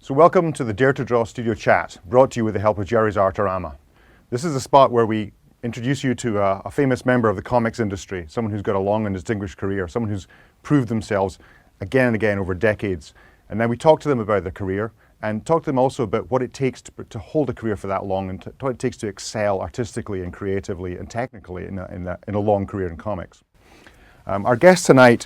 So welcome to the Dare2Draw Studio Chat, brought to you with the help of Jerry's Artarama. This is a spot where we introduce you to a famous member of the comics industry, someone who's got a long and distinguished career, someone who's proved themselves again and again over decades. And then we talk to them about their career and talk to them also about what it takes to hold a career for that long and what it takes to excel artistically and creatively and technically in a long career in comics. Our guest tonight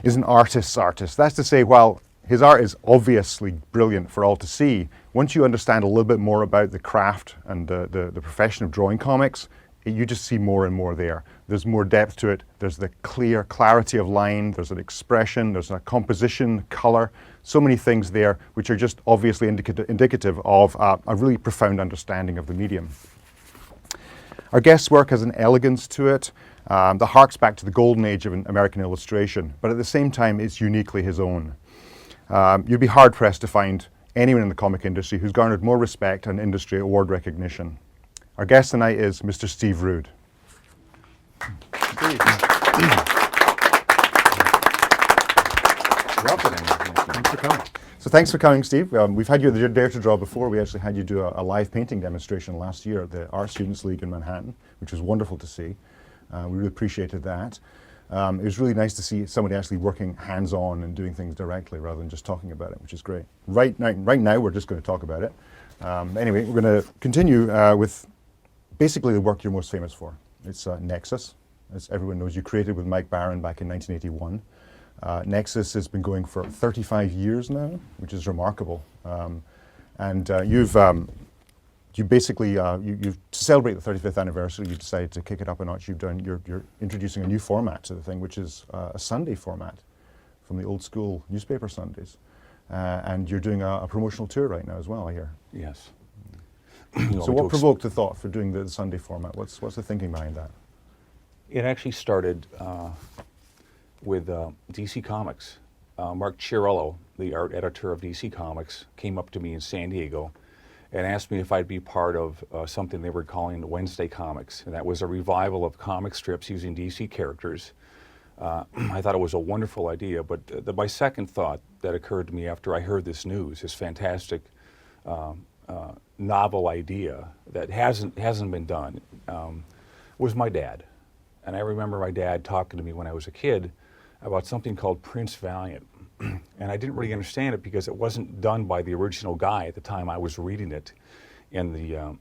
is an artist's artist. That's to say, while his art is obviously brilliant for all to see, once you understand a little bit more about the craft and the profession of drawing comics, you just see more and more there. There's more depth to it. There's the clarity of line. There's an expression. There's a composition, color. So many things there which are just obviously indicative of a really profound understanding of the medium. Our guest's work has an elegance to it that harks back to the golden age of American illustration, but at the same time it's uniquely his own. You'd be hard-pressed to find anyone in the comic industry who's garnered more respect and industry award recognition. Our guest tonight is Mr. Steve Rude. Welcome. Thanks for coming. So thanks for coming, Steve. We've had you at the Dare2Draw before. We actually had you do a live painting demonstration last year at the Art Students League in Manhattan, which was wonderful to see. We really appreciated that. It was really nice to see somebody actually working hands-on and doing things directly rather than just talking about it, which is great. Right now we're just going to talk about it. Anyway, we're going to continue with basically the work you're most famous for. It's Nexus, as everyone knows. You created with Mike Barron back in 1981. Nexus has been going for 35 years now, which is remarkable. You basically, to celebrate the 35th anniversary, you decided to kick it up a notch. You're introducing a new format to the thing, which is a Sunday format from the old school newspaper Sundays. And you're doing a promotional tour right now as well, I hear. Yes. So what provoked the thought for doing the Sunday format? What's the thinking behind that? It actually started with DC Comics. Mark Chiarello, the art editor of DC Comics, came up to me in San Diego and asked me if I'd be part of something they were calling Wednesday Comics. And that was a revival of comic strips using DC characters. I thought it was a wonderful idea, but my second thought that occurred to me after I heard this news, this fantastic novel idea that hasn't been done, was my dad. And I remember my dad talking to me when I was a kid about something called Prince Valiant. And I didn't really understand it because it wasn't done by the original guy at the time I was reading it in the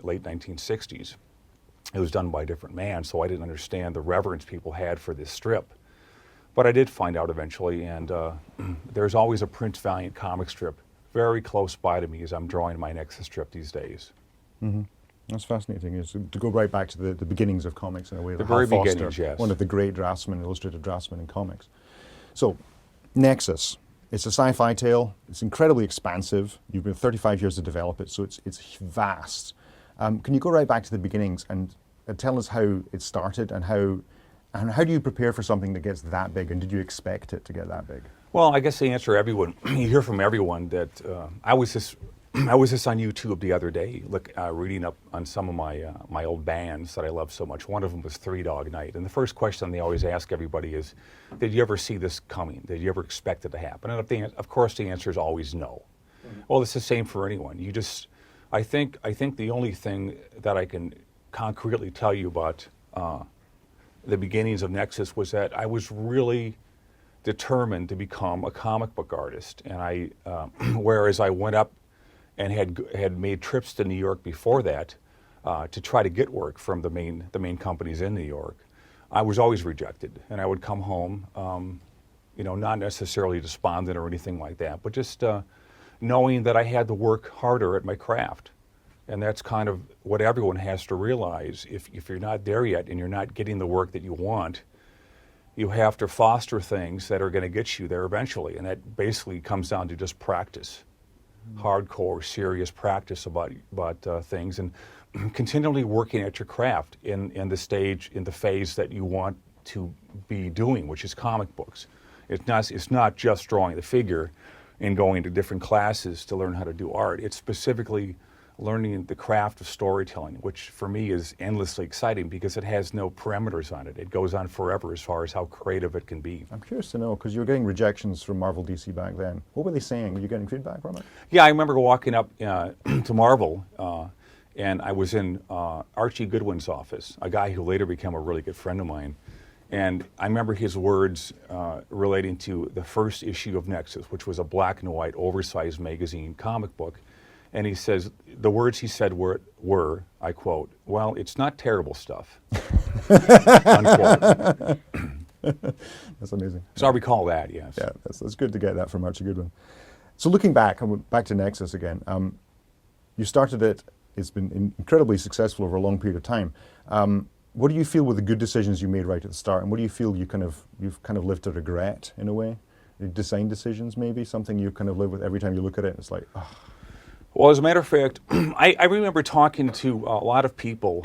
late 1960s. It was done by a different man, so I didn't understand the reverence people had for this strip. But I did find out eventually, and there's always a Prince Valiant comic strip very close by to me as I'm drawing my Nexus strip these days. Mm-hmm. That's fascinating, is to go right back to the beginnings of comics in a way. The very beginnings, yes. One of the great draftsmen, illustrated draftsmen in comics. So, Nexus, it's a sci-fi tale. It's incredibly expansive. You've been 35 years to develop it, so it's vast. Can you go right back to the beginnings and tell us how it started and how do you prepare for something that gets that big, and did you expect it to get that big? Well, I guess the answer everyone, you hear from everyone that I was just on YouTube the other day, reading up on some of my old bands that I love so much. One of them was Three Dog Night, and the first question they always ask everybody is, "Did you ever see this coming? Did you ever expect it to happen?" And of course, the answer is always no. Mm-hmm. Well, it's the same for anyone. I think the only thing that I can concretely tell you about the beginnings of Nexus was that I was really determined to become a comic book artist, and whereas I went up and had made trips to New York before that to try to get work from the main companies in New York, I was always rejected, and I would come home, not necessarily despondent or anything like that, but just knowing that I had to work harder at my craft. And that's kind of what everyone has to realize. If you're not there yet and you're not getting the work that you want, you have to foster things that are going to get you there eventually. And that basically comes down to just practice, hardcore, serious practice about things, and continually working at your craft in the phase that you want to be doing, which is comic books. It's not just drawing the figure and going to different classes to learn how to do art. It's specifically learning the craft of storytelling, which for me is endlessly exciting because it has no parameters on it. It goes on forever as far as how creative it can be. I'm curious to know, because you were getting rejections from Marvel DC back then. What were they saying? Were you getting feedback from it? Yeah, I remember walking up to Marvel, and I was in Archie Goodwin's office, a guy who later became a really good friend of mine. And I remember his words relating to the first issue of Nexus, which was a black and white, oversized magazine comic book. And he says, the words he said were, I quote, "Well, it's not terrible stuff." Unquote. That's amazing. So I recall that, yes. Yeah, that's good to get that from Archie Goodwin. So looking back, back to Nexus again, you started it, it's been incredibly successful over a long period of time. What do you feel were the good decisions you made right at the start, and what do you feel you've kind of lived to regret in a way? Design decisions, maybe something you kind of live with every time you look at it. It's like, oh. Well, as a matter of fact, I remember talking to a lot of people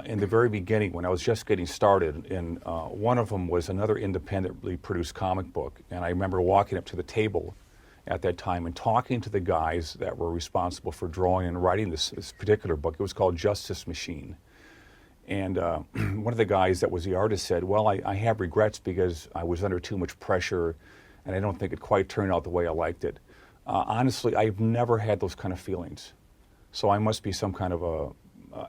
in the very beginning when I was just getting started, and one of them was another independently produced comic book, and I remember walking up to the table at that time and talking to the guys that were responsible for drawing and writing this particular book. It was called Justice Machine. And one of the guys that was the artist said, well, I have regrets because I was under too much pressure and I don't think it quite turned out the way I liked it. Honestly, I've never had those kind of feelings. So I must be some kind of a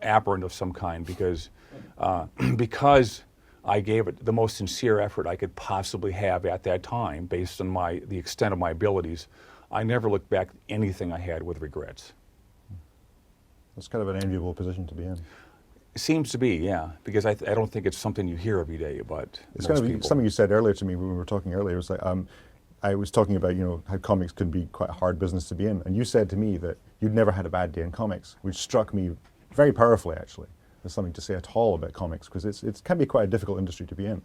aberrant of some kind because I gave it the most sincere effort I could possibly have at that time based on the extent of my abilities. I never looked back at anything I had with regrets. That's kind of an enviable position to be in. It seems to be, yeah, because I don't think it's something you hear every day about It's most kind of people. something you said earlier to me when we were talking earlier. It was like, I was talking about, how comics can be quite a hard business to be in. And you said to me that you'd never had a bad day in comics, which struck me very powerfully, actually. There's something to say at all about comics, because it can be quite a difficult industry to be in.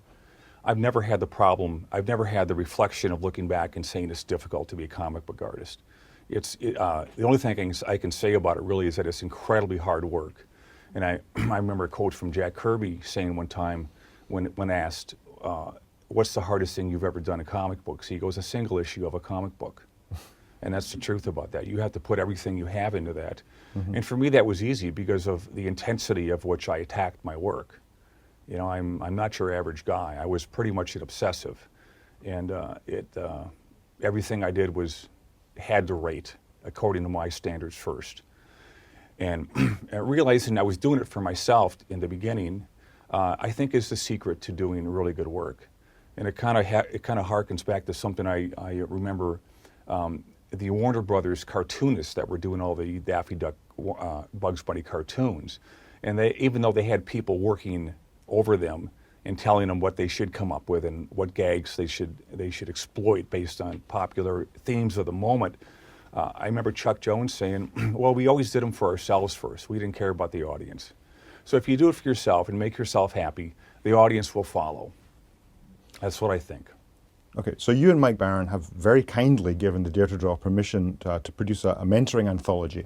I've never had the problem, I've never had the reflection of looking back and saying it's difficult to be a comic book artist. The only thing I can say about it really is that it's incredibly hard work. And I remember a quote from Jack Kirby saying one time when asked, what's the hardest thing you've ever done in comic books? He goes, a single issue of a comic book. And that's the truth about that. You have to put everything you have into that. Mm-hmm. And for me, that was easy because of the intensity of which I attacked my work. I'm not your average guy. I was pretty much an obsessive. And everything I did had to rate according to my standards first. And realizing I was doing it for myself in the beginning, I think is the secret to doing really good work. And it kind of harkens back to something I remember the Warner Brothers cartoonists that were doing all the Daffy Duck, Bugs Bunny cartoons. And even though they had people working over them and telling them what they should come up with and what gags they should exploit based on popular themes of the moment, I remember Chuck Jones saying, well, we always did them for ourselves first. We didn't care about the audience. So if you do it for yourself and make yourself happy, the audience will follow. That's what I think. Okay, so you and Mike Barron have very kindly given the Dare2Draw permission to produce a mentoring anthology.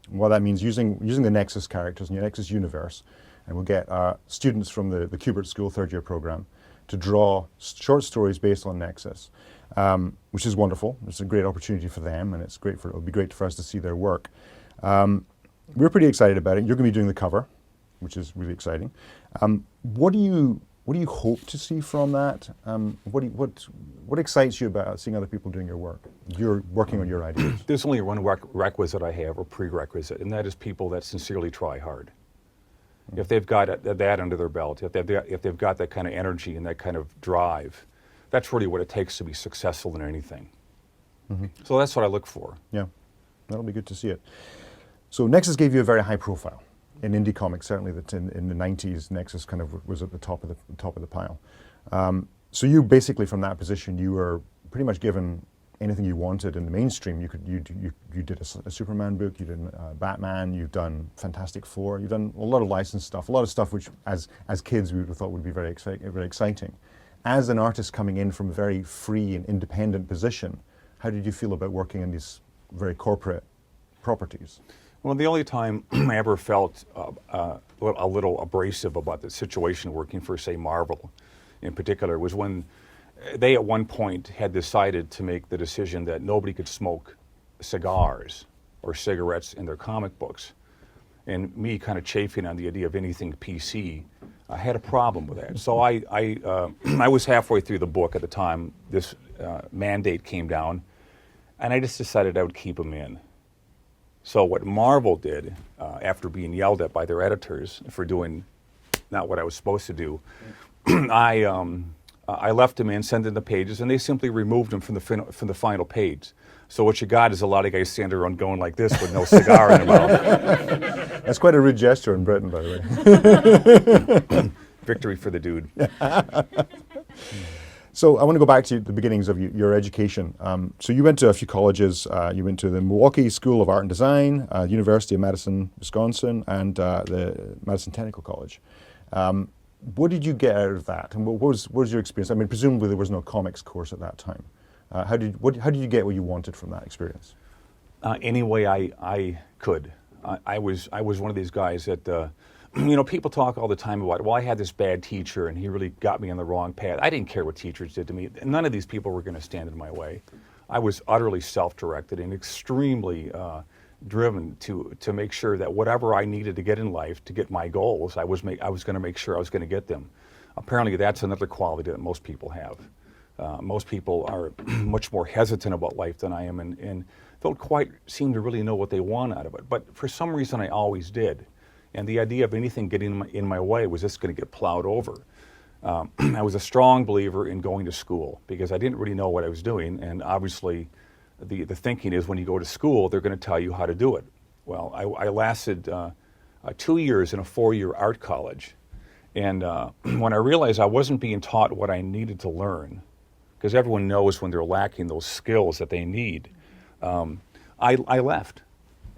And what that means, using the Nexus characters in the Nexus universe, and we'll get students from the Kubert School third-year program to draw short stories based on Nexus, which is wonderful. It's a great opportunity for them, and it'll be great for us to see their work. We're pretty excited about it. You're going to be doing the cover, which is really exciting. What do you hope to see from that? What excites you about seeing other people doing your work? You're working on your ideas. There's only one requisite I have, or prerequisite, and that is people that sincerely try hard. If they've got that under their belt, if they've got that kind of energy and that kind of drive, that's really what it takes to be successful in anything. Mm-hmm. So that's what I look for. Yeah, that'll be good to see it. So Nexus gave you a very high profile in indie comics. Certainly, that in the '90s, Nexus kind of was at the top of the pile. So you basically, from that position, you were pretty much given anything you wanted in the mainstream. You did a Superman book, you did Batman, you've done Fantastic Four, you've done a lot of licensed stuff, a lot of stuff which, as kids, we would have thought would be very exciting. As an artist coming in from a very free and independent position, how did you feel about working in these very corporate properties? Well, the only time I ever felt a little abrasive about the situation working for, say, Marvel in particular was when they at one point had decided to make the decision that nobody could smoke cigars or cigarettes in their comic books. and me kind of chafing on the idea of anything PC, I had a problem with that. So I was halfway through the book at the time this mandate came down, and I just decided I would keep them in. So what Marvel did, after being yelled at by their editors for doing not what I was supposed to do, I left them in, sent in the pages, and they simply removed them from the final page. So what you got is a lot of guys standing around going like this with no cigar in their mouth. That's quite a rude gesture in Britain, by the way. Victory for the dude. So I want to go back to the beginnings of your education. So you went to a few colleges. You went to the Milwaukee School of Art and Design, University of Madison, Wisconsin, and the Madison Technical College. What did you get out of that, and what was your experience? I mean, presumably there was no comics course at that time. How did you get what you wanted from that experience? Any way I could. I was one of these guys that, people talk all the time about, well, I had this bad teacher and he really got me on the wrong path. I didn't care what teachers did to me. None of these people were going to stand in my way. I was utterly self-directed and extremely driven to make sure that whatever I needed to get in life to get my goals, I was going to make sure I was going to get them. Apparently, that's another quality that most people have. Most people are much more hesitant about life than I am, and don't quite seem to really know what they want out of it. But for some reason, I always did. And the idea of anything getting in my way was just going to get plowed over. I was a strong believer in going to school because I didn't really know what I was doing, and obviously, the thinking is when you go to school, they're going to tell you how to do it. Well, I lasted 2 years in a 4-year art college, and when I realized I wasn't being taught what I needed to learn, because everyone knows when they're lacking those skills that they need, I left,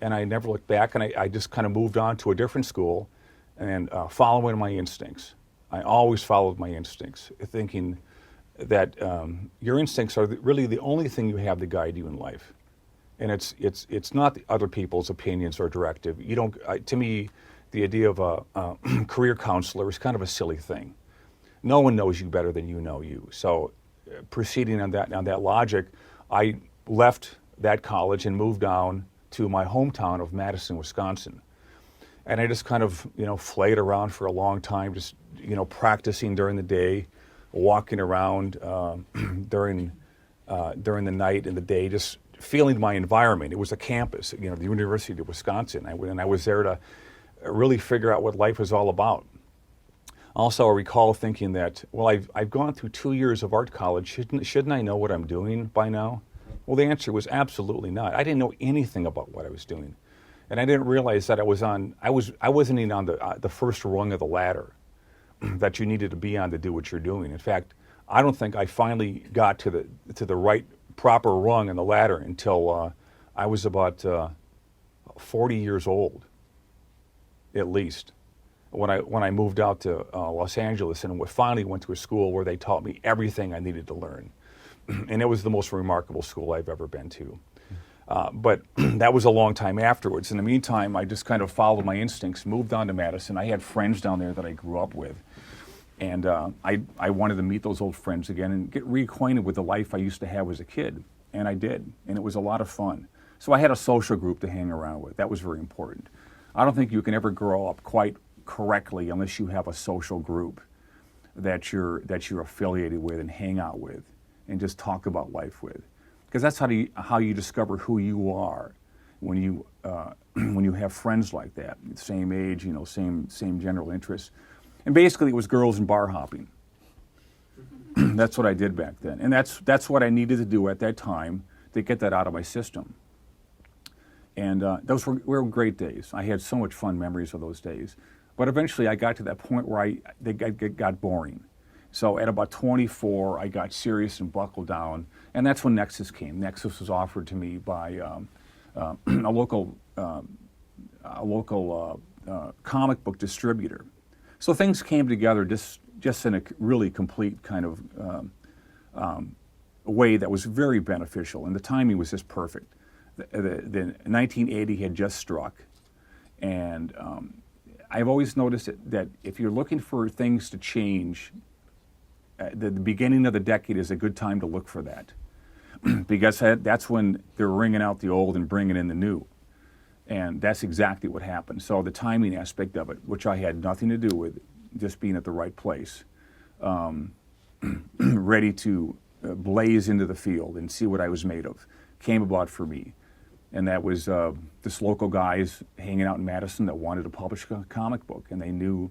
and I never looked back, and I just kind of moved on to a different school, and following my instincts. I always followed my instincts, thinking that your instincts are really the only thing you have to guide you in life, and it's not the other people's opinions or directive. You don't. To me, the idea of a career counselor is kind of a silly thing. No one knows you better than you know you. So, proceeding on that logic, I left that college and moved down to my hometown of Madison, Wisconsin, and I just kind of flayed around for a long time, just practicing during the day, walking around during the night and the day, just feeling my environment. It was a campus, the University of Wisconsin, and I was there to really figure out what life was all about. Also, I recall thinking that, well, I've gone through 2 years of art college. Shouldn't I know what I'm doing by now? Well, the answer was absolutely not. I didn't know anything about what I was doing, and I didn't realize that I wasn't even on the first rung of the ladder that you needed to be on to do what you're doing. In fact, I don't think I finally got to the right proper rung in the ladder until I was about 40 years old, at least, when I moved out to Los Angeles and finally went to a school where they taught me everything I needed to learn. And it was the most remarkable school I've ever been to. But that was a long time afterwards. In the meantime, I just kind of followed my instincts, moved on to Madison. I had friends down there that I grew up with. And I wanted to meet those old friends again and get reacquainted with the life I used to have as a kid. And I did. And it was a lot of fun. So I had a social group to hang around with. That was very important. I don't think you can ever grow up quite correctly unless you have a social group that you're affiliated with and hang out with and just talk about life with. Because that's how you discover who you are when you have friends like that, same age, same general interests. And basically, it was girls and bar hopping. That's what I did back then, and that's what I needed to do at that time to get that out of my system. And those were great days. I had so much fun memories of those days. But eventually, I got to that point where they got boring. So at about 24, I got serious and buckled down, and that's when Nexus came. Nexus was offered to me by a local comic book distributor. So things came together just in a really complete kind of way that was very beneficial, and the timing was just perfect. The 1980 had just struck, and I've always noticed that if you're looking for things to change, the beginning of the decade is a good time to look for that, because that's when they're wringing out the old and bringing in the new. And that's exactly what happened. So the timing aspect of it, which I had nothing to do with, just being at the right place, ready to blaze into the field and see what I was made of, came about for me. And that was this local guys hanging out in Madison that wanted to publish a comic book, and they knew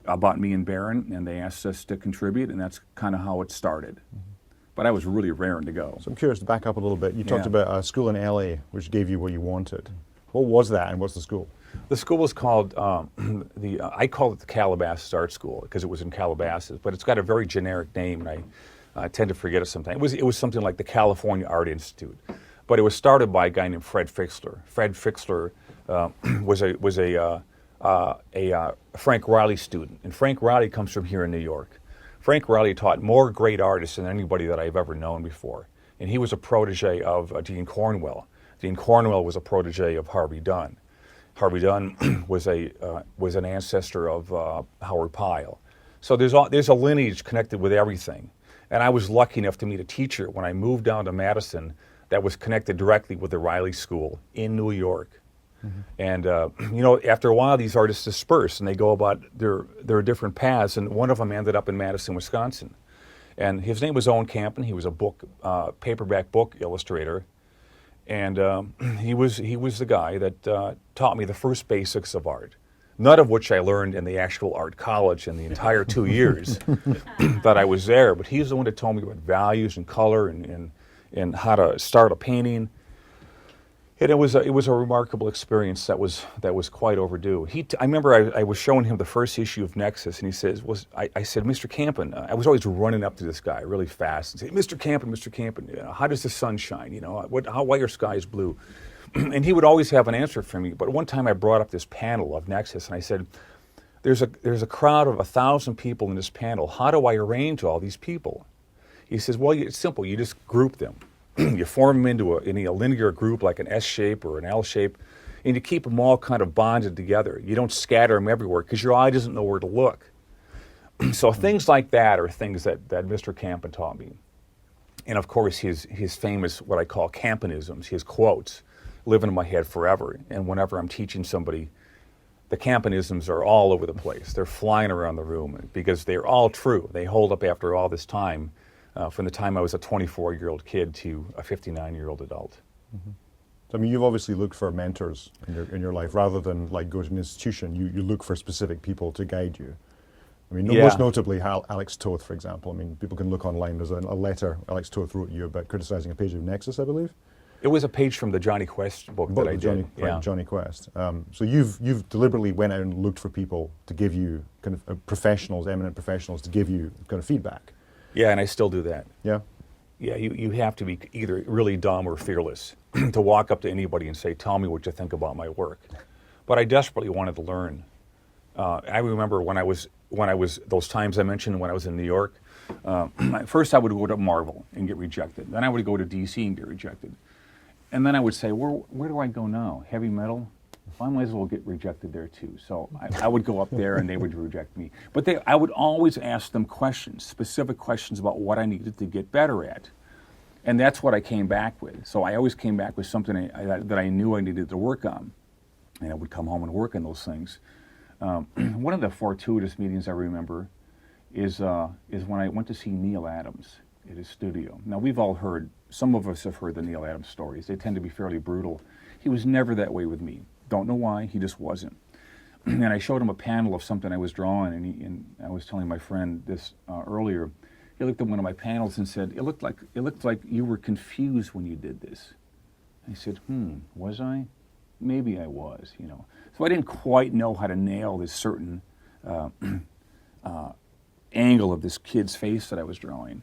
about me and Barron, and they asked us to contribute, and that's kind of how it started. Mm-hmm. But I was really raring to go. So I'm curious to back up a little bit. You talked about a school in LA which gave you what you wanted. What was that, and what's the school? The school was called, I call it the Calabasas Art School because it was in Calabasas, but it's got a very generic name, and I tend to forget it sometimes. It was something like the California Art Institute, but it was started by a guy named Fred Fixler. Fred Fixler was a Frank Riley student, and Frank Riley comes from here in New York. Frank Riley taught more great artists than anybody that I've ever known before, and he was a protege of Dean Cornwell. Dean Cornwell was a protege of Harvey Dunn. Harvey Dunn was an ancestor of Howard Pyle. So there's a lineage connected with everything. And I was lucky enough to meet a teacher when I moved down to Madison that was connected directly with the Riley School in New York. Mm-hmm. And after a while, these artists disperse and they go about their different paths. And one of them ended up in Madison, Wisconsin. And his name was Owen Campen. He was a paperback book illustrator. And he was the guy that taught me the first basics of art, none of which I learned in the actual art college in the entire 2 years that I was there. But he's the one that told me about values and color and how to start a painting. And it was a remarkable experience that was quite overdue. I remember I was showing him the first issue of Nexus, and he says, I said, Mr. Campen, I was always running up to this guy really fast and saying, Mr. Campen, how does the sun shine? Why are skies blue? And he would always have an answer for me. But one time I brought up this panel of Nexus, and I said, there's a crowd of 1,000 people in this panel. How do I arrange all these people? He says, well, it's simple. You just group them. You form them into a linear group like an S shape or an L shape, and you keep them all kind of bonded together. You don't scatter them everywhere because your eye doesn't know where to look. So things like that are things that Mr. Campen taught me. And of course his famous, what I call Campenisms, his quotes, live in my head forever. And whenever I'm teaching somebody, the Campenisms are all over the place. They're flying around the room because they're all true. They hold up after all this time. From the time I was a 24-year-old kid to a 59-year-old adult. Mm-hmm. So, I mean, you've obviously looked for mentors in your life rather than like go to an institution. You look for specific people to guide you. I mean, most notably Alex Toth, for example. I mean, people can look online. There's a letter Alex Toth wrote you about criticizing a page of Nexus, I believe. It was a page from the Johnny Quest book that I did. Johnny Quest. So you've deliberately went out and looked for people to give you kind of eminent professionals to give you kind of feedback. Yeah, and I still do that. Yeah? Yeah, you have to be either really dumb or fearless to walk up to anybody and say, tell me what you think about my work. But I desperately wanted to learn. I remember when I was those times I mentioned when I was in New York, first I would go to Marvel and get rejected. Then I would go to DC and get rejected. And then I would say, where do I go now? Heavy metal? I might as well get rejected there too. So I would go up there and they would reject me. But I would always ask them questions, specific questions about what I needed to get better at. And that's what I came back with. So I always came back with something that I knew I needed to work on. And I would come home and work on those things. One of the fortuitous meetings I remember is when I went to see Neil Adams at his studio. Now some of us have heard the Neil Adams stories. They tend to be fairly brutal. He was never that way with me. Don't know why, he just wasn't. And I showed him a panel of something I was drawing, and I was telling my friend this earlier. He looked at one of my panels and said, it looked like you were confused when you did this. I said, was I? Maybe I was, So I didn't quite know how to nail this certain angle of this kid's face that I was drawing.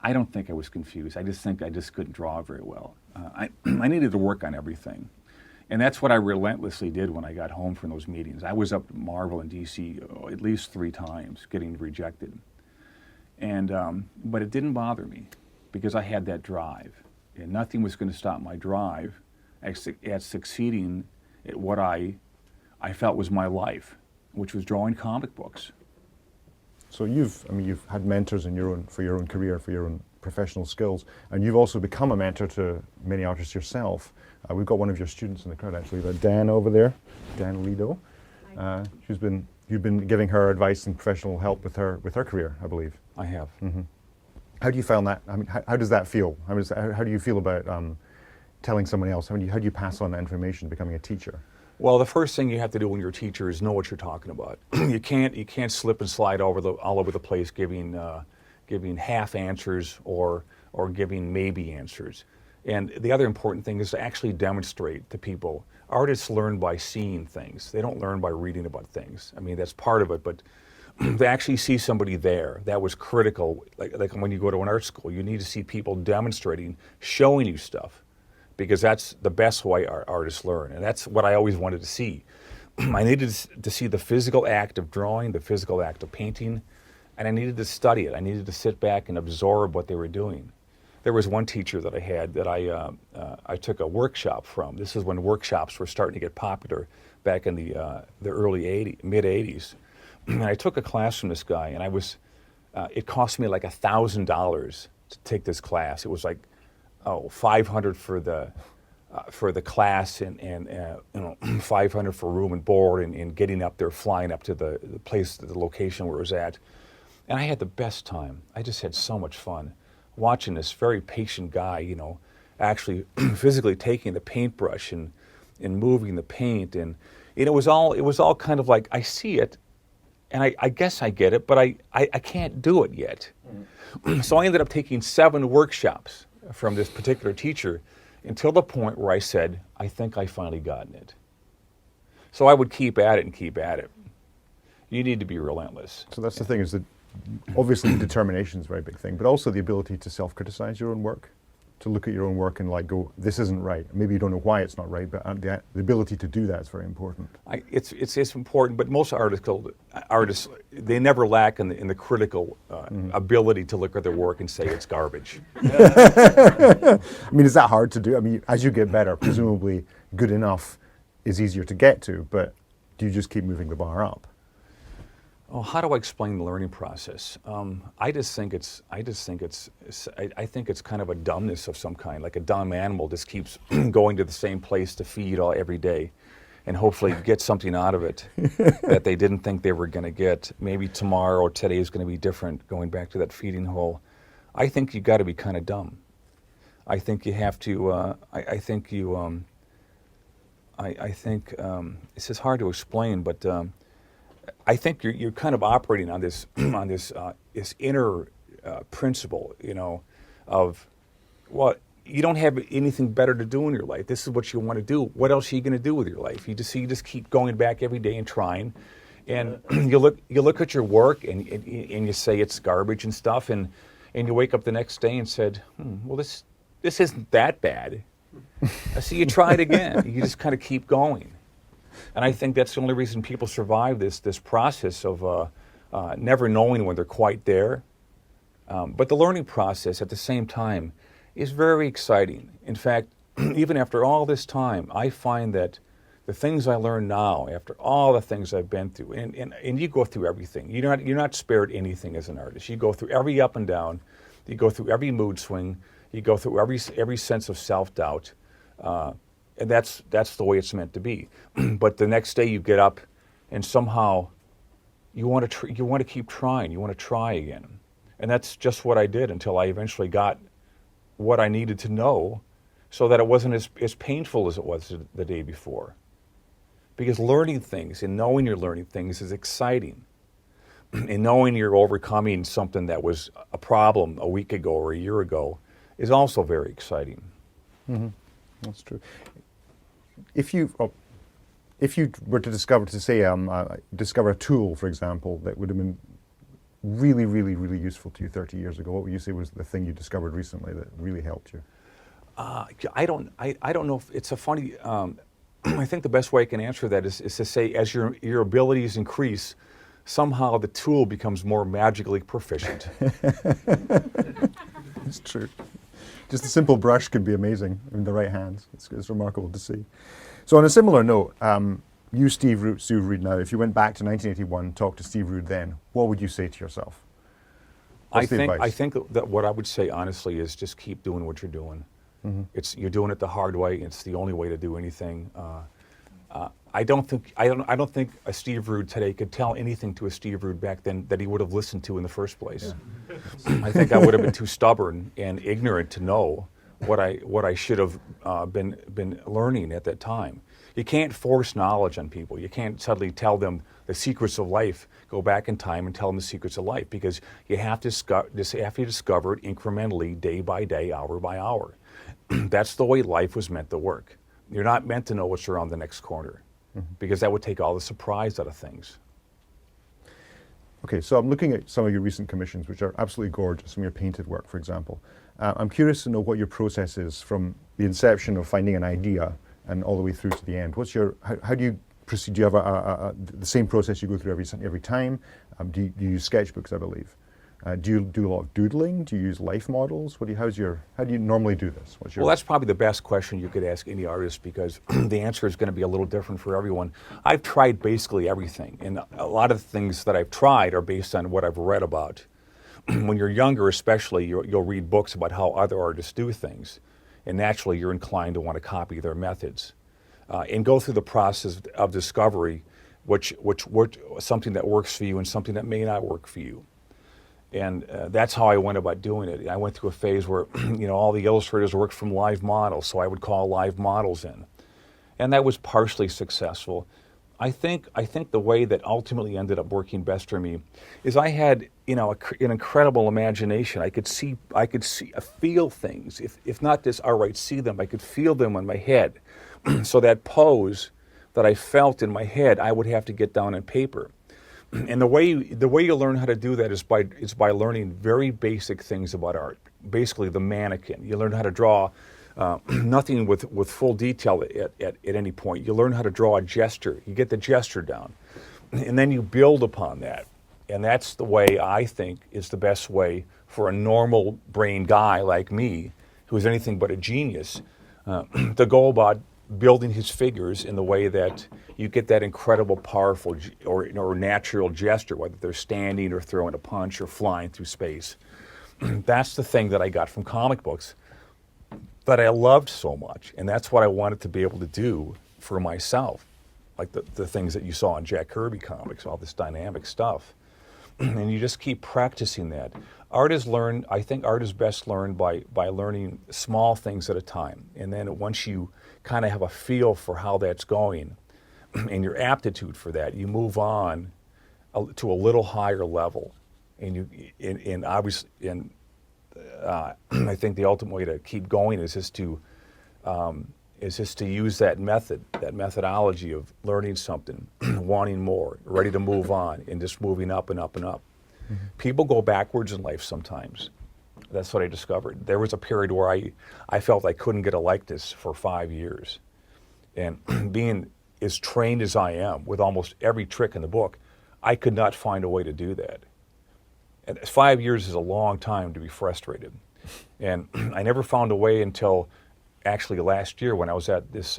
I don't think I was confused. I just think I just couldn't draw very well. I needed to work on everything. And that's what I relentlessly did when I got home from those meetings. I was up at Marvel in DC at least 3 times getting rejected. And but it didn't bother me because I had that drive. And nothing was going to stop my drive at succeeding at what I felt was my life, which was drawing comic books. So you've had mentors for your own career, for your own professional skills. And you've also become a mentor to many artists yourself. We've got one of your students in the crowd, actually, Dan over there, Dan Lido. You've been giving her advice and professional help with her career, I believe. I have. Mm-hmm. How do you find that? I mean, how does that feel? How do you feel about telling someone else? How do you pass on that information, becoming a teacher? Well, the first thing you have to do when you're a teacher is know what you're talking about. You can't slip and slide all over the place, giving half answers or giving maybe answers. And the other important thing is to actually demonstrate to people. Artists learn by seeing things. They don't learn by reading about things. I mean, that's part of it, but to actually see somebody there, that was critical. Like when you go to an art school, you need to see people demonstrating, showing you stuff, because that's the best way our artists learn. And that's what I always wanted to see. I needed to see the physical act of drawing, the physical act of painting, and I needed to study it. I needed to sit back and absorb what they were doing. There was one teacher that I had that I took a workshop from. This is when workshops were starting to get popular back in the early mid-'80s. And I took a class from this guy, and it cost me like $1,000 to take this class. It was like, $500 for the class, and $500 for room and board, and getting up there, flying up to the place, the location where it was at. And I had the best time. I just had so much fun watching this very patient guy, actually physically taking the paintbrush and moving the paint, and it was all kind of like, I see it, and I guess I get it, but I can't do it yet. Mm-hmm. So I ended up taking 7 workshops from this particular teacher until the point where I said, I think I finally gotten it. So I would keep at it and keep at it. You need to be relentless. So that's the thing, is that obviously determination is a very big thing, but also the ability to self-criticize your own work, to look at your own work and go, this isn't right. Maybe you don't know why it's not right, but the ability to do that is very important. It's important, but most artists, they never lack in the critical ability to look at their work and say it's garbage. I mean, is that hard to do? I mean, as you get better, presumably good enough is easier to get to, but do you just keep moving the bar up? Oh, how do I explain the learning process? I think it's kind of a dumbness of some kind. Like a dumb animal just keeps going to the same place to feed every day, and hopefully get something out of it that they didn't think they were going to get. Maybe tomorrow or today is going to be different. Going back to that feeding hole, I think you got to be kind of dumb. I think you have to. I think it's just hard to explain, but. I think you're kind of operating on this this inner principle, of, well, you don't have anything better to do in your life. This is what you want to do. What else are you going to do with your life? You just keep going back every day and trying, and you look at your work and you say it's garbage and stuff, and you wake up the next day and said, well, this isn't that bad. So you try it again. You just kind of keep going. And I think that's the only reason people survive this process of never knowing when they're quite there. But the learning process at the same time is very exciting. In fact, even after all this time, I find that the things I learn now, after all the things I've been through, and you go through everything. You're not spared anything as an artist. You go through every up and down. You go through every mood swing. You go through every sense of self-doubt. And that's the way it's meant to be. But the next day you get up, and somehow you want to keep trying. You want to try again, and that's just what I did until I eventually got what I needed to know, so that it wasn't as painful as it was the day before. Because learning things and knowing you're learning things is exciting, and knowing you're overcoming something that was a problem a week ago or a year ago is also very exciting. Mm-hmm. That's true. If you were to discover a tool, for example, that would have been really, really, really useful to you 30 years ago, what would you say was the thing you discovered recently that really helped you? I don't know if it's a funny. I think the best way I can answer that is to say, as your abilities increase, somehow the tool becomes more magically proficient. It's true. Just a simple brush can be amazing in the right hands. It's remarkable to see. So on a similar note, you, Steve Rude now, if you went back to 1981, talked to Steve Rude then, what would you say to yourself? What's the advice? I think that what I would say honestly is just keep doing what you're doing. You're doing it the hard way. It's the only way to do anything. I don't think a Steve Rude today could tell anything to a Steve Rude back then that he would have listened to in the first place. Yeah. I think I would have been too stubborn and ignorant to know what I should have been learning at that time. You can't force knowledge on people. You can't suddenly tell them the secrets of life. Go back in time and tell them the secrets of life, because you have to discover it incrementally, day by day, hour by hour. That's the way life was meant to work. You're not meant to know what's around the next corner, because that would take all the surprise out of things. Okay, so I'm looking at some of your recent commissions, which are absolutely gorgeous, some of your painted work, for example. I'm curious to know what your process is from the inception of finding an idea and all the way through to the end. How do you proceed? Do you have the same process you go through every time? Do you use sketchbooks, I believe? Do you do a lot of doodling? Do you use life models? How do you normally do this? Well, that's probably the best question you could ask any artist, because the answer is going to be a little different for everyone. I've tried basically everything, and a lot of the things that I've tried are based on what I've read about. When you're younger especially, you'll read books about how other artists do things, and naturally you're inclined to want to copy their methods. And go through the process of discovery, which something that works for you and something that may not work for you. And that's how I went about doing it. I went through a phase where all the illustrators worked from live models, so I would call live models in. And that was partially successful. I think the way that ultimately ended up working best for me is I had an incredible imagination. I could feel things. If not just outright see them, I could feel them in my head. So that pose that I felt in my head, I would have to get down on paper. And the way you learn how to do that is by learning very basic things about art. Basically, the mannequin. You learn how to draw nothing with full detail at any point. You learn how to draw a gesture. You get the gesture down, and then you build upon that. And that's the way I think is the best way for a normal brain guy like me, who is anything but a genius, to go about building his figures in the way that you get that incredible, powerful, or natural gesture, whether they're standing or throwing a punch or flying through space. That's the thing that I got from comic books that I loved so much, and that's what I wanted to be able to do for myself, like the things that you saw in Jack Kirby comics, all this dynamic stuff. And you just keep practicing that. I think art is best learned by learning small things at a time. And then once you kind of have a feel for how that's going and your aptitude for that, you move on to a little higher level. And I think the ultimate way to keep going is just to use that methodology of learning something, wanting more, ready to move on, and just moving up and up and up. Mm-hmm. People go backwards in life sometimes. That's what I discovered. There was a period where I felt I couldn't get a likeness for 5 years. And being as trained as I am with almost every trick in the book, I could not find a way to do that. And 5 years is a long time to be frustrated. And I never found a way until actually last year when I was at this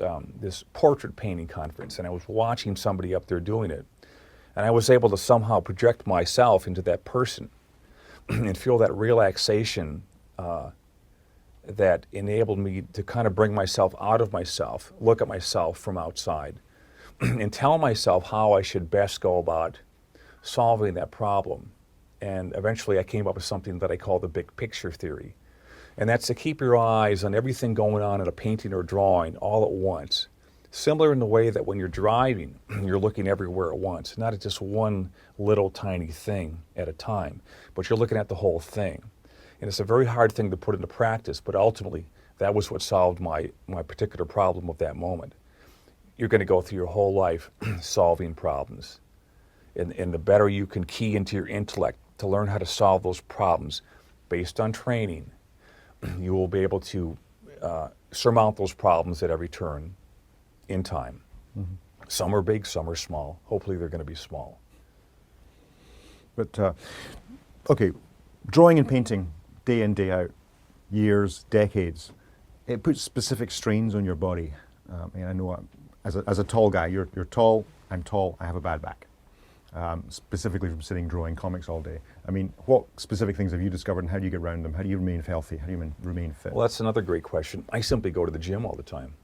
portrait painting conference, and I was watching somebody up there doing it. And I was able to somehow project myself into that person and feel that relaxation that enabled me to kind of bring myself out of myself, look at myself from outside, and tell myself how I should best go about solving that problem. And eventually I came up with something that I call the big picture theory. And that's to keep your eyes on everything going on in a painting or drawing all at once. Similar in the way that when you're driving, you're looking everywhere at once, not at just one little tiny thing at a time, but you're looking at the whole thing. And it's a very hard thing to put into practice, but ultimately that was what solved my particular problem of that moment. You're going to go through your whole life solving problems. And the better you can key into your intellect to learn how to solve those problems based on training, you will be able to surmount those problems at every turn in time. Mm-hmm. Some are big, some are small. Hopefully they're going to be small. But, okay, drawing and painting day in, day out, years, decades, it puts specific strains on your body. And I know as a tall guy, you're tall, I'm tall, I have a bad back. specifically from sitting drawing comics all day. I mean, what specific things have you discovered, and how do you get around them? How do you remain healthy? How do you remain fit? Well, that's another great question. I simply go to the gym all the time.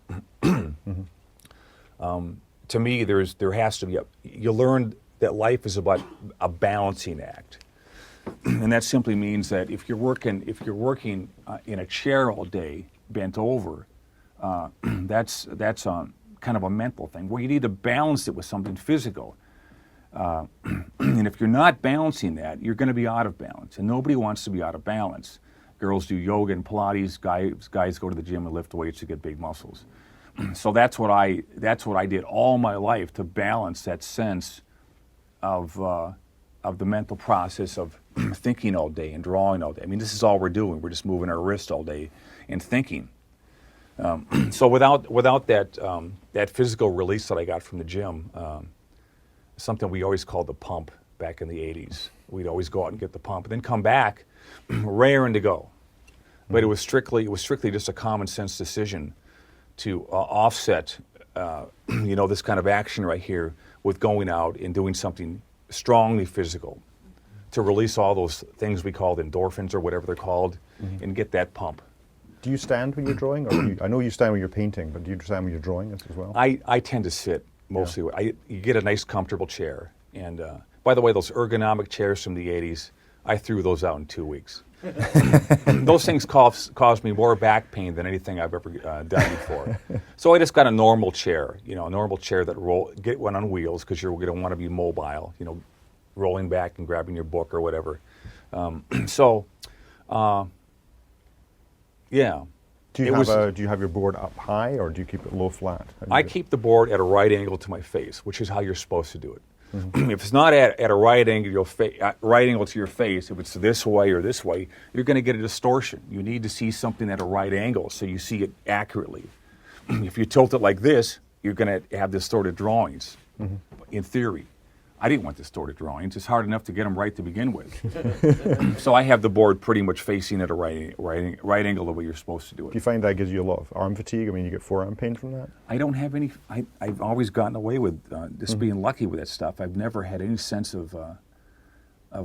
To me, there has to be you learn that life is about a balancing act, and that simply means that if you're working in a chair all day, bent over, that's kind of a mental thing where you need to balance it with something physical. And if you're not balancing that, you're going to be out of balance, and nobody wants to be out of balance. Girls do yoga and Pilates. Guys go to the gym and lift weights to get big muscles. So that's what I did all my life to balance that sense of the mental process of thinking all day and drawing all day. I mean, this is all we're doing. We're just moving our wrist all day and thinking. So without that physical release that I got from the gym, something we always called the pump back in the 80s. We'd always go out and get the pump and then come back raring to go. But it was strictly just a common sense decision to offset, this kind of action right here with going out and doing something strongly physical to release all those things we called endorphins or whatever they're called and get that pump. Do you stand when you're drawing? Or I know you stand when you're painting, but do you stand when you're drawing as well? I tend to sit mostly. Yeah. You get a nice comfortable chair. And by the way, those ergonomic chairs from the 80s, I threw those out in 2 weeks. Those things caused me more back pain than anything I've ever done before. So I just got a normal chair, a normal chair that get one on wheels because you're going to want to be mobile, rolling back and grabbing your book or whatever. Yeah. Do you have your board up high, or do you keep it low flat? I keep the board at a right angle to my face, which is how you're supposed to do it. If it's not at a right angle to your face, if it's this way or this way, you're going to get a distortion. You need to see something at a right angle so you see it accurately. If you tilt it like this, you're going to have distorted drawings, in theory. I didn't want distorted drawings. It's hard enough to get them right to begin with. So I have the board pretty much facing at a right angle the way you're supposed to do it. Do you find that gives you a lot of arm fatigue? I mean, you get forearm pain from that? I don't have any. I've always gotten away with just being lucky with that stuff. I've never had any sense of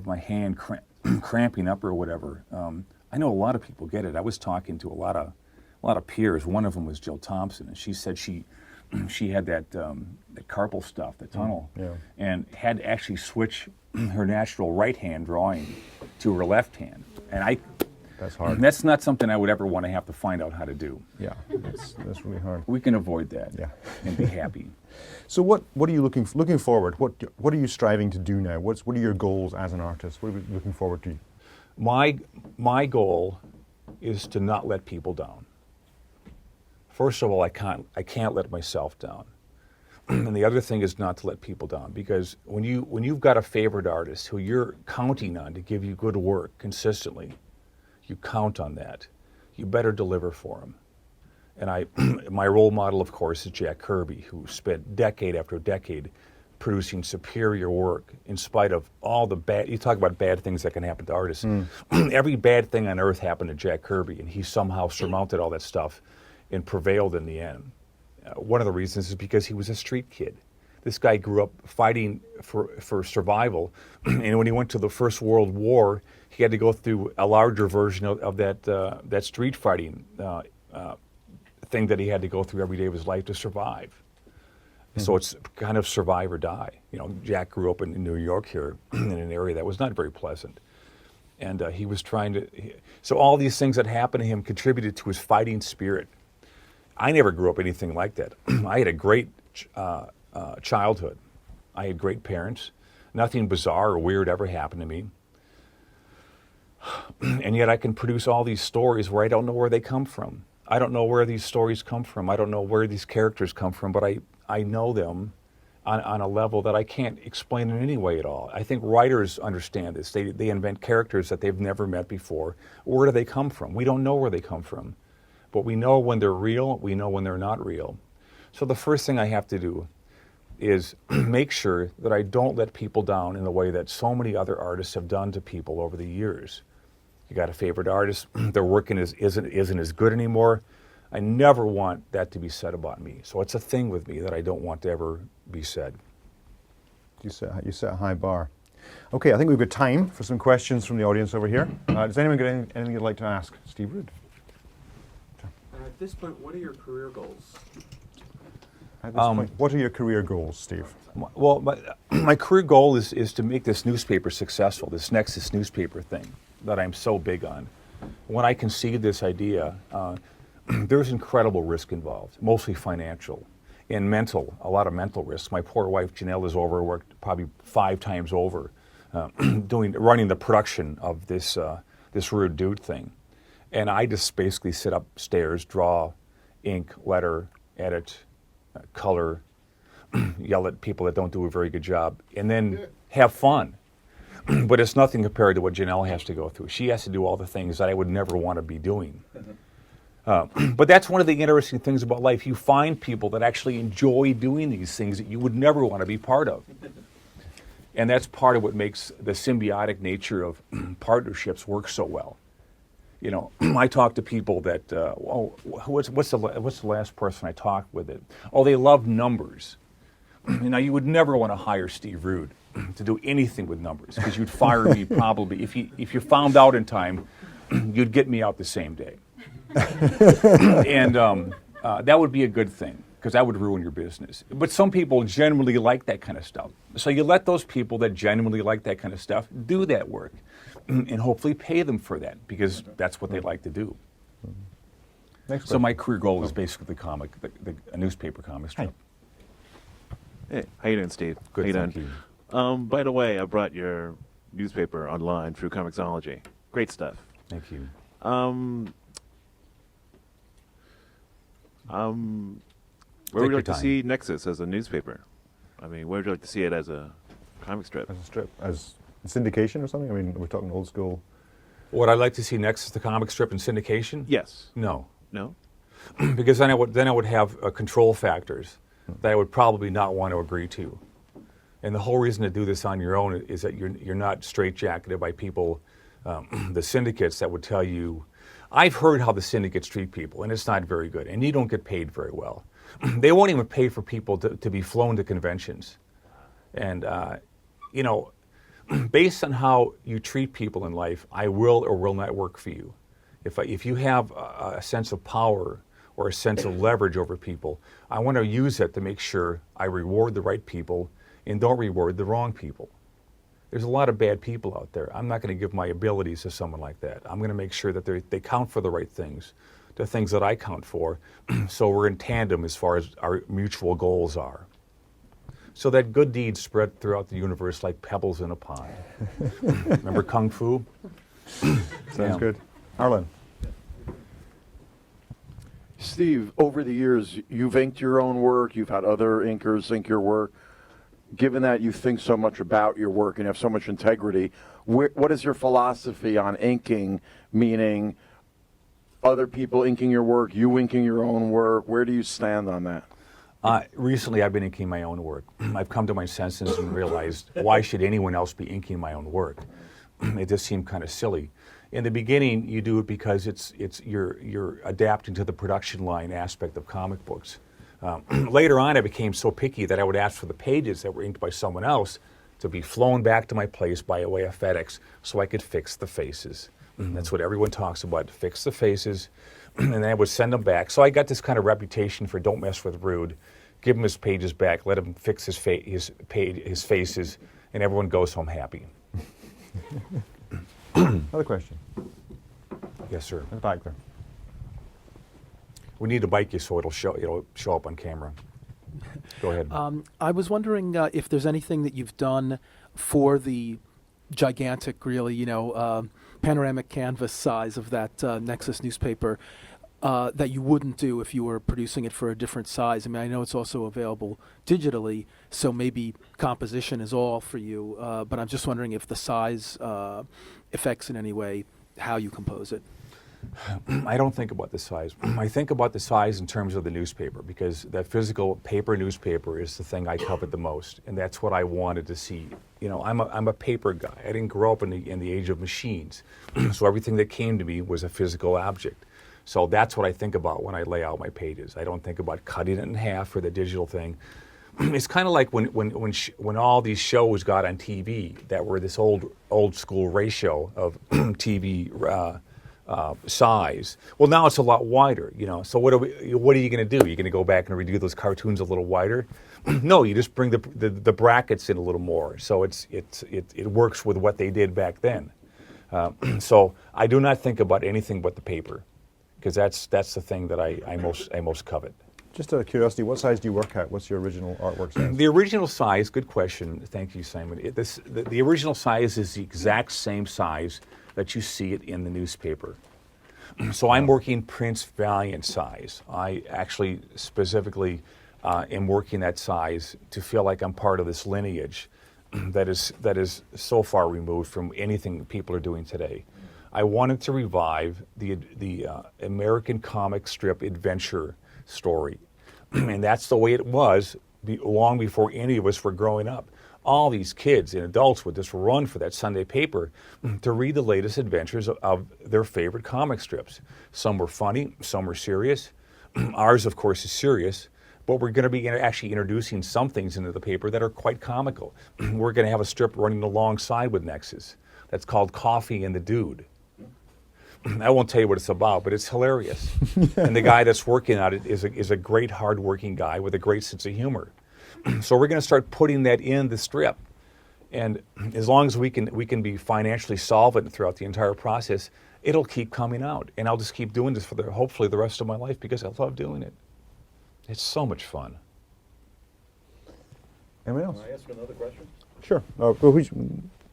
my hand cramping up or whatever. I know a lot of people get it. I was talking to a lot of peers. One of them was Jill Thompson, and she said she had that carpal stuff, the tunnel, and had to actually switch her natural right hand drawing to her left hand. And that's hard. That's not something I would ever want to have to find out how to do. Yeah, that's really hard. We can avoid that and be happy. So what are you looking forward? What are you striving to do now? What are your goals as an artist? What are you looking forward to? My goal is to not let people down. First of all, I can't let myself down. And the other thing is not to let people down, because when you've got a favorite artist who you're counting on to give you good work consistently, you count on that. You better deliver for them. And my role model, of course, is Jack Kirby, who spent decade after decade producing superior work in spite of all the bad. You talk about bad things that can happen to artists. Every bad thing on earth happened to Jack Kirby, and he somehow surmounted all that stuff and prevailed in the end. One of the reasons is because he was a street kid. This guy grew up fighting for survival, and when he went to the First World War, he had to go through a larger version of that street fighting thing that he had to go through every day of his life to survive. So it's kind of survive or die. Jack grew up in New York here, in an area that was not very pleasant. And he was trying to, so all these things that happened to him contributed to his fighting spirit. I never grew up anything like that. I had a great childhood. I had great parents. Nothing bizarre or weird ever happened to me. And yet I can produce all these stories where I don't know where they come from. I don't know where these stories come from. I don't know where these characters come from, but I know them on a level that I can't explain in any way at all. I think writers understand this. They invent characters that they've never met before. Where do they come from? We don't know where they come from. But we know when they're real, we know when they're not real. So the first thing I have to do is make sure that I don't let people down in the way that so many other artists have done to people over the years. You got a favorite artist, their work isn't as good anymore. I never want that to be said about me. So it's a thing with me that I don't want to ever be said. You set a high bar. Okay, I think we've got time for some questions from the audience over here. Does anyone got anything you'd like to ask? Steve Rood. At this point, what are your career goals? At this point, what are your career goals, Steve? Well, my career goal is to make this newspaper successful, this Nexus newspaper thing that I'm so big on. When I conceived this idea, there's incredible risk involved, mostly financial and mental, a lot of mental risk. My poor wife, Janelle, is overworked probably 5 times over running the production of this Rude Dude thing. And I just basically sit upstairs, draw, ink, letter, edit, color, yell at people that don't do a very good job, and then have fun. But it's nothing compared to what Janelle has to go through. She has to do all the things that I would never want to be doing. But that's one of the interesting things about life. You find people that actually enjoy doing these things that you would never want to be part of. And that's part of what makes the symbiotic nature of partnerships work so well. You know, I talk to people that, what's the last person I talked with it? Oh, they love numbers. Now, you would never want to hire Steve Rood to do anything with numbers, because you'd fire me probably. If you found out in time, you'd get me out the same day. And that would be a good thing, because that would ruin your business. But some people genuinely like that kind of stuff. So you let those people that genuinely like that kind of stuff do that work, and hopefully pay them for that, because that's what they like to do. So my career goal is basically a newspaper comic strip. Hey, how you doing, Steve? Good, how you thank doing? you. By the way, I brought your newspaper online through Comixology. Great stuff. Thank you. Where would you like to see Nexus as a newspaper? I mean, where would you like to see it as a comic strip? As a strip, as syndication or something? I mean, we're talking old school. Would I like to see Nexus, the comic strip, in syndication? Yes. No. No? Because then I would have control factors that I would probably not want to agree to. And the whole reason to do this on your own is that you're not straitjacketed by people, the syndicates that would tell you. I've heard how the syndicates treat people, and it's not very good, and you don't get paid very well. They won't even pay for people to be flown to conventions. And, you know, based on how you treat people in life, I will or will not work for you. If you have a sense of power or a sense of leverage over people, I want to use that to make sure I reward the right people and don't reward the wrong people. There's a lot of bad people out there. I'm not going to give my abilities to someone like that. I'm going to make sure that they count for the right things, the things that I count for, so we're in tandem as far as our mutual goals are. So that good deeds spread throughout the universe like pebbles in a pond. Remember Kung Fu? Sounds good. Arlen. Steve, over the years, you've inked your own work, you've had other inkers ink your work. Given that you think so much about your work and have so much integrity, what is your philosophy on inking, meaning other people inking your work, you inking your own work? Where do you stand on that? Recently, I've been inking my own work. I've come to my senses and realized, why should anyone else be inking my own work? It just seemed kind of silly. In the beginning, you do it because you're adapting to the production line aspect of comic books. Later on, I became so picky that I would ask for the pages that were inked by someone else to be flown back to my place by way of FedEx so I could fix the faces. That's what everyone talks about, fix the faces, and then I would send them back. So I got this kind of reputation for don't mess with Rude, give him his pages back, let him fix his faces, and everyone goes home happy. Another question. Yes, sir. In the back there. We need to bike you so it'll show up on camera. Go ahead. I was wondering if there's anything that you've done for the gigantic, really, panoramic canvas size of that Nexus newspaper that you wouldn't do if you were producing it for a different size. I mean, I know it's also available digitally, so maybe composition is all for you, but I'm just wondering if the size affects in any way how you compose it. I don't think about the size. I think about the size in terms of the newspaper, because that physical paper newspaper is the thing I covet the most, and that's what I wanted to see. I'm a paper guy. I didn't grow up in the age of machines, so everything that came to me was a physical object. So that's what I think about when I lay out my pages. I don't think about cutting it in half for the digital thing. it's kind of like when all these shows got on TV that were this old school ratio of TV size. Well, now it's a lot wider, you know. So what are you going to do? You're going to go back and redo those cartoons a little wider? No, you just bring the brackets in a little more. So it works with what they did back then. So I do not think about anything but the paper, because that's the thing that I most covet. Just out of curiosity, what size do you work at? What's your original artwork size? The original size, good question. Thank you, Simon. The original size is the exact same size that you see it in the newspaper. So I'm working Prince Valiant size. I actually specifically am working that size to feel like I'm part of this lineage that is so far removed from anything people are doing today. I wanted to revive the American comic strip adventure story. And that's the way it was long before any of us were growing up. All these kids and adults would just run for that Sunday paper to read the latest adventures of their favorite comic strips. Some were funny, some were serious. Ours, of course, is serious, but we're going to be actually introducing some things into the paper that are quite comical. We're going to have a strip running alongside with Nexus that's called Coffee and the Dude. I won't tell you what it's about, but it's hilarious. And the guy that's working on it is a great, hard-working guy with a great sense of humor. So we're going to start putting that in the strip. And as long as we can be financially solvent throughout the entire process, it'll keep coming out. And I'll just keep doing this for hopefully the rest of my life, because I love doing it. It's so much fun. Anyone else? Can I ask another question? Sure.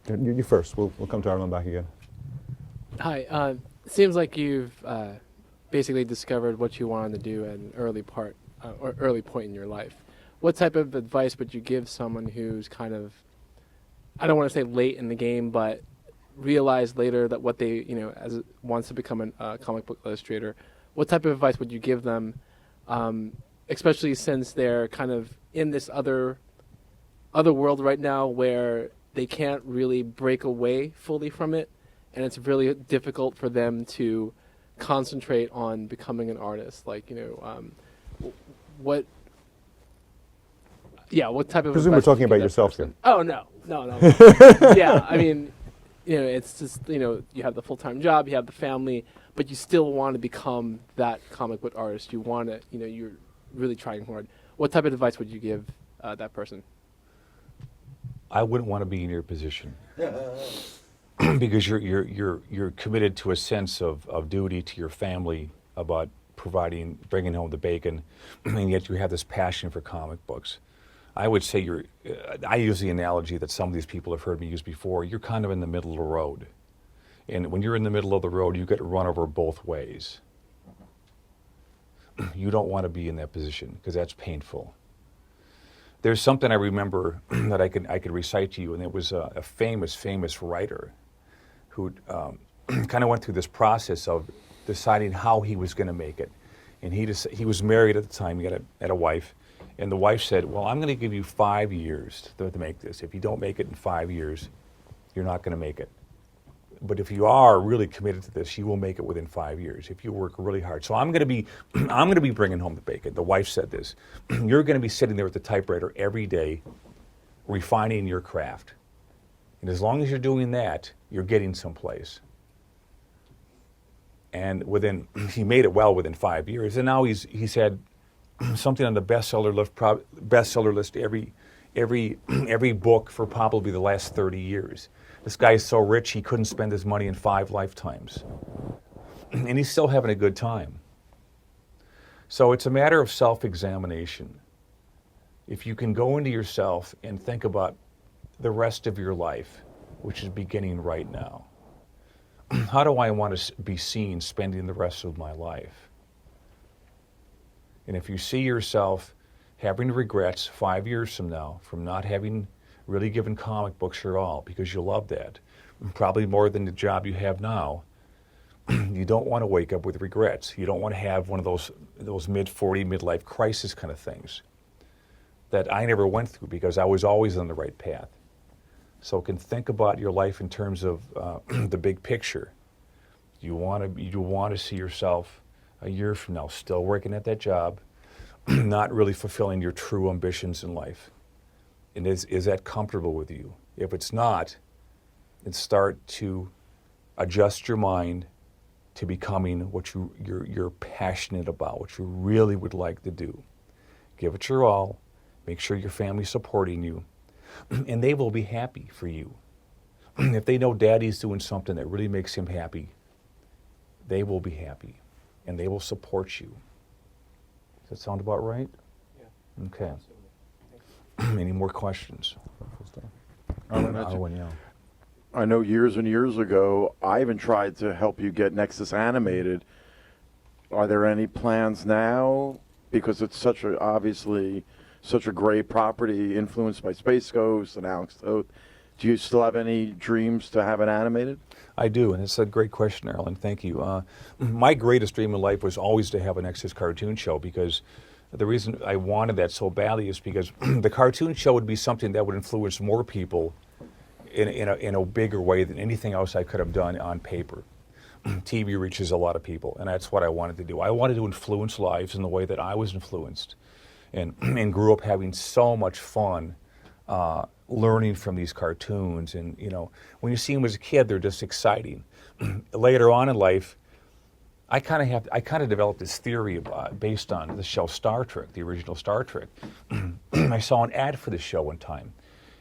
You first. We'll come to Ireland back again. Hi. Seems like you've basically discovered what you wanted to do at an early point in your life. What type of advice would you give someone who's kind of, I don't want to say late in the game, but realized later that what they, wants to become a comic book illustrator? What type of advice would you give them, especially since they're kind of in this other world right now where they can't really break away fully from it, and it's really difficult for them to concentrate on becoming an artist? Like, what type of Presume we're talking about yourself here. Oh, no. Yeah, I mean, it's just, you have the full-time job, you have the family, but you still want to become that comic book artist. You want to, you're really trying hard. What type of advice would you give that person? I wouldn't want to be in your position. Because you're committed to a sense of duty to your family about bringing home the bacon, and yet you have this passion for comic books. I would say I use the analogy that some of these people have heard me use before. You're kind of in the middle of the road. And when you're in the middle of the road, you get run over both ways. You don't want to be in that position, because that's painful. There's something I remember that I could recite to you, and it was a famous writer who kind of went through this process of deciding how he was going to make it. And he was married at the time. He had a wife, and the wife said, "Well, I'm going to give you 5 years to make this. If you don't make it in 5 years, you're not going to make it. But if you are really committed to this, you will make it within 5 years if you work really hard. So I'm going to be bringing home the bacon." The wife said this: "You're going to be sitting there at the typewriter every day, refining your craft. And as long as you're doing that, you're getting someplace." And he made it well within 5 years. And now he's had something on the bestseller list every book for probably the last 30 years. This guy's so rich he couldn't spend his money in 5 lifetimes. And he's still having a good time. So it's a matter of self-examination. If you can go into yourself and think about the rest of your life, which is beginning right now. How do I want to be seen spending the rest of my life? And if you see yourself having regrets 5 years from now from not having really given comic books your all, because you love that, probably more than the job you have now, you don't want to wake up with regrets. You don't want to have one of those mid-40 midlife crisis kind of things that I never went through, because I was always on the right path. So can think about your life in terms of the big picture. You want to see yourself a year from now still working at that job, not really fulfilling your true ambitions in life? And is that comfortable with you? If it's not, then start to adjust your mind to becoming what you're passionate about, what you really would like to do. Give it your all. Make sure your family's supporting you, and they will be happy for you. If they know daddy's doing something that really makes him happy, they will be happy, and they will support you. Does that sound about right? Yeah. Okay. Any more questions? Arwen, yeah. I know years and years ago, I even tried to help you get Nexus animated. Are there any plans now? Because it's obviously such a great property influenced by Space Ghost and Alex Toth. Do you still have any dreams to have it animated? I do, and it's a great question, Erlen. Thank you. My greatest dream in life was always to have an Nexus cartoon show, because the reason I wanted that so badly is because the cartoon show would be something that would influence more people in a bigger way than anything else I could have done on paper. TV reaches a lot of people, and that's what I wanted to do. I wanted to influence lives in the way that I was influenced, and grew up having so much fun learning from these cartoons. And when you see them as a kid, they're just exciting. Later on in life, I kind of developed this theory based on the show Star Trek, the original Star Trek. I saw an ad for the show one time,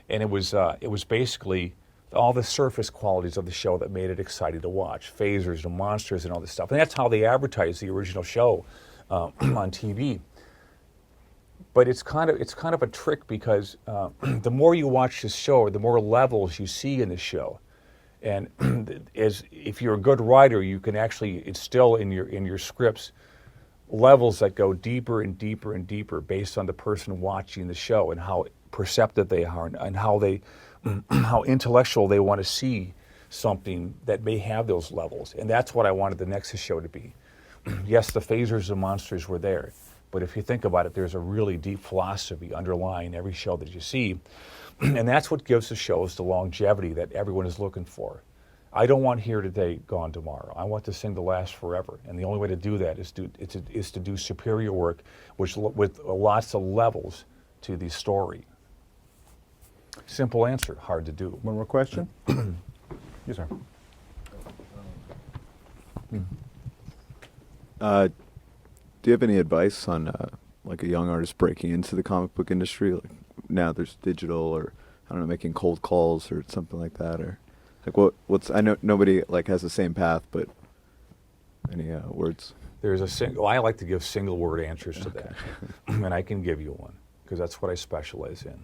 and it was basically all the surface qualities of the show that made it exciting to watch, phasers and monsters and all this stuff. And that's how they advertised the original show on TV. But it's kind of a trick, because the more you watch this show, the more levels you see in the show. And if you're a good writer, you can actually instill in your scripts levels that go deeper and deeper and deeper based on the person watching the show, and how perceptive they are, and how intellectual they want to see something that may have those levels. And that's what I wanted the Nexus show to be. Yes, the phasers and monsters were there, but if you think about it, there's a really deep philosophy underlying every show that you see. And that's what gives the shows the longevity that everyone is looking for. I don't want here today, gone tomorrow. I want this thing to last forever. And the only way to do that is to do superior work, with lots of levels to the story. Simple answer, hard to do. One more question? Yes, sir. Do you have any advice on like a young artist breaking into the comic book industry? Like now there's digital, or I don't know, making cold calls or something like that, or like what's I know nobody like has the same path, but any words? There's I like to give single word answers to that, and I can give you one, because that's what I specialize in.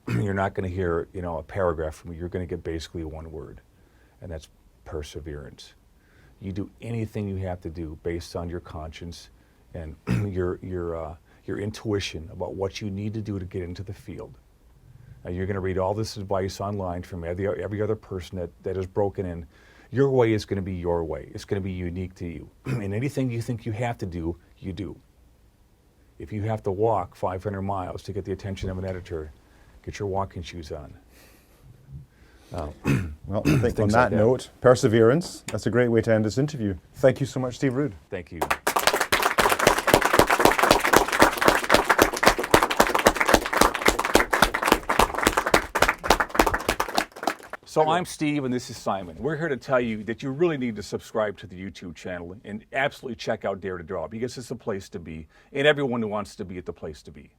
You're not going to hear a paragraph from me. You're going to get basically one word, and that's perseverance. You do anything you have to do based on your conscience and your intuition about what you need to do to get into the field. Now, you're going to read all this advice online from every other person that is broken in. Your way is going to be your way. It's going to be unique to you. And anything you think you have to do, you do. If you have to walk 500 miles to get the attention of an editor, get your walking shoes on. Well, I think on that note, perseverance, that's a great way to end this interview. Thank you so much, Steve Rude. Thank you. So I'm Steve, and this is Simon. We're here to tell you that you really need to subscribe to the YouTube channel and absolutely check out Dare2Draw, because it's the place to be, and everyone who wants to be at the place to be.